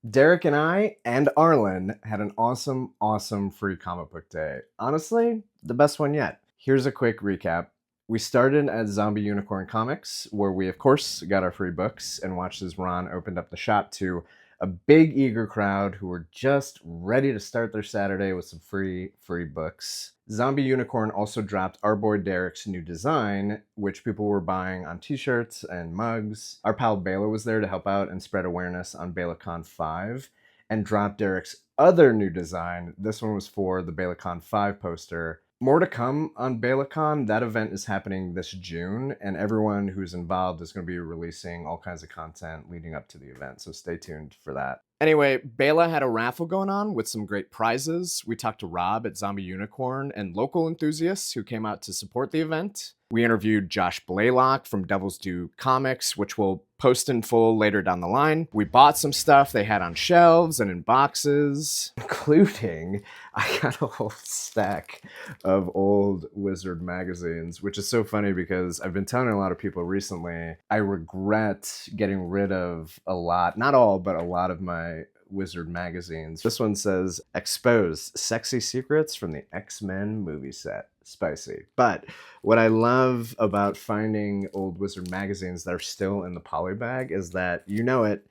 Derek and I and Arlen had an awesome free comic book day. Honestly, the best one yet. Here's a quick recap. We started at Zombie Unicorn Comics, where we, of course, got our free books and watched as Ron opened up the shop to a big, eager crowd who were just ready to start their Saturday with some free books. Zombie Unicorn also dropped our boy Derek's new design, which people were buying on t-shirts and mugs. Our pal Bela was there to help out and spread awareness on BelaCon 5, and dropped Derek's other new design. This one was for the BelaCon 5 poster. More to come on BelaCon. That event is happening this June, and everyone who's involved is going to be releasing all kinds of content leading up to the event, so stay tuned for that. Anyway, Bela had a raffle going on with some great prizes. We talked to Rob at Zombie Unicorn and local enthusiasts who came out to support the event. We interviewed Josh Blaylock from Devil's Due Comics, which we'll post in full later down the line. We bought some stuff they had on shelves and in boxes, including I got a whole stack of old Wizard magazines, which is so funny because I've been telling a lot of people recently I regret getting rid of a lot, not all, but a lot of my Wizard magazines. This one says, "Expose Sexy Secrets from the X-Men movie set." Spicy. But what I love about finding old Wizard magazines that are still in the poly bag is that, you know it,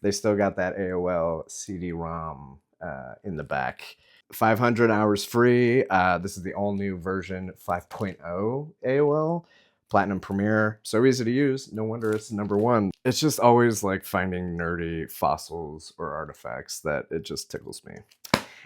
they still got that AOL CD-ROM in the back. 500 hours free. This is the all-new version 5.0 AOL. Platinum Premiere. So easy to use. No wonder it's number one. It's just always like finding nerdy fossils or artifacts that it just tickles me.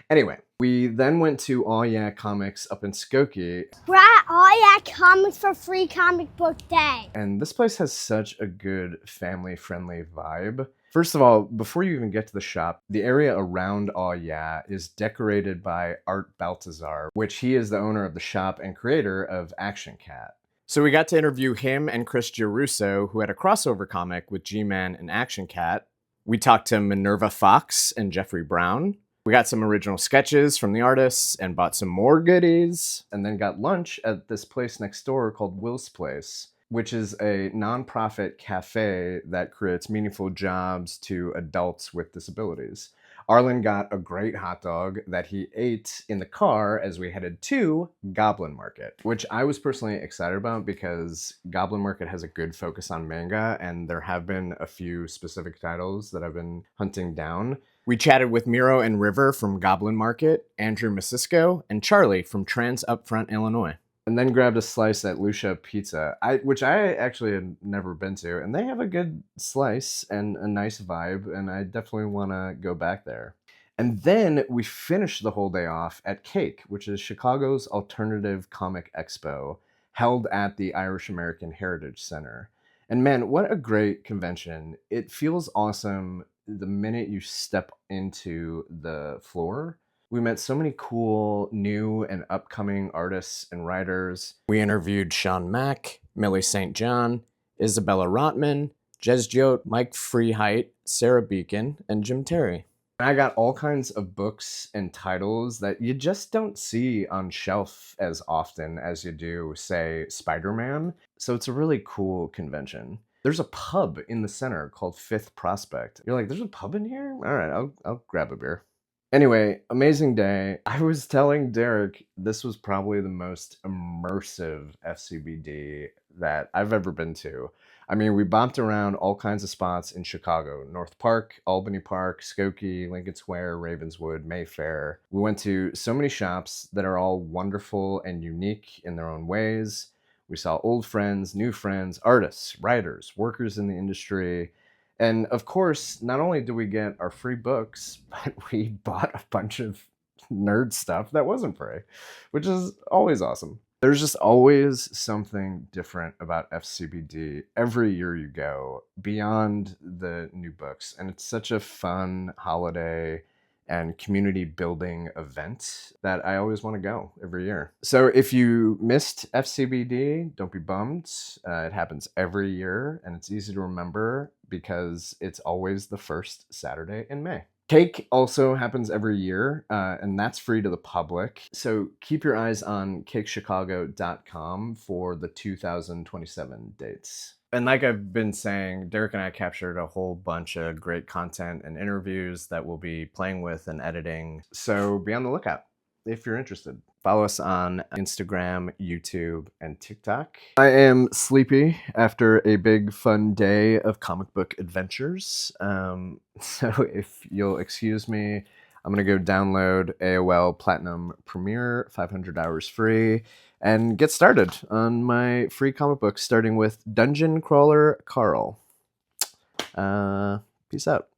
Anyway, we then went to All Yeah Comics up in Skokie. We're at All Yeah Comics for Free Comic Book Day. And this place has such a good family-friendly vibe. First of all, before you even get to the shop, the area around All Yeah is decorated by Art Baltazar, which he is the owner of the shop and creator of Action Cat. So we got to interview him and Chris Giarusso, who had a crossover comic with G-Man and Action Cat. We talked to Minerva Fox and Jeffrey Brown. We got some original sketches from the artists and bought some more goodies, and then got lunch at this place next door called Will's Place, which is a nonprofit cafe that creates meaningful jobs to adults with disabilities. Arlen got a great hot dog that he ate in the car as we headed to Goblin Market, which I was personally excited about because Goblin Market has a good focus on manga, and there have been a few specific titles that I've been hunting down. We chatted with Miro and River from Goblin Market, Andrew Masisco, and Charlie from Trans Upfront, Illinois. And then grabbed a slice at Lucia Pizza, which I actually had never been to, and they have a good slice and a nice vibe, and I definitely want to go back there. And then we finished the whole day off at Cake, which is Chicago's alternative comic expo, held at the Irish American Heritage Center. And man, what a great convention. It feels awesome the minute you step into the floor. We met so many cool new and upcoming artists and writers. We interviewed Sean Mack, Millie St. John, Isabella Rotman, Jez Jote, Mike Freeheit, Sarah Beacon, and Jim Terry. I got all kinds of books and titles that you just don't see on shelf as often as you do, say, Spider-Man. So it's a really cool convention. There's a pub in the center called Fifth Prospect. You're like, there's a pub in here? All right, I'll grab a beer. Anyway, amazing day. I was telling Derek this was probably the most immersive FCBD that I've ever been to. I mean, we bopped around all kinds of spots in Chicago: North Park, Albany Park, Skokie, Lincoln Square, Ravenswood, Mayfair. We went to so many shops that are all wonderful and unique in their own ways. We saw old friends, new friends, artists, writers, workers in the industry. And of course, not only did we get our free books, but we bought a bunch of nerd stuff that wasn't free, which is always awesome. There's just always something different about FCBD every year you go beyond the new books. And it's such a fun holiday and community building event that I always want to go every year. So if you missed FCBD, don't be bummed. It happens every year, and it's easy to remember because it's always the first Saturday in May. Cake also happens every year, and that's free to the public. So keep your eyes on cakechicago.com for the 2027 dates. And like I've been saying, Derek and I captured a whole bunch of great content and interviews that we'll be playing with and editing. So be on the lookout if you're interested. Follow us on Instagram, YouTube, and TikTok. I am sleepy after a big fun day of comic book adventures. So if you'll excuse me, I'm going to go download AOL Platinum Premiere, 500 hours free, and get started on my free comic book, starting with Dungeon Crawler Carl. Peace out.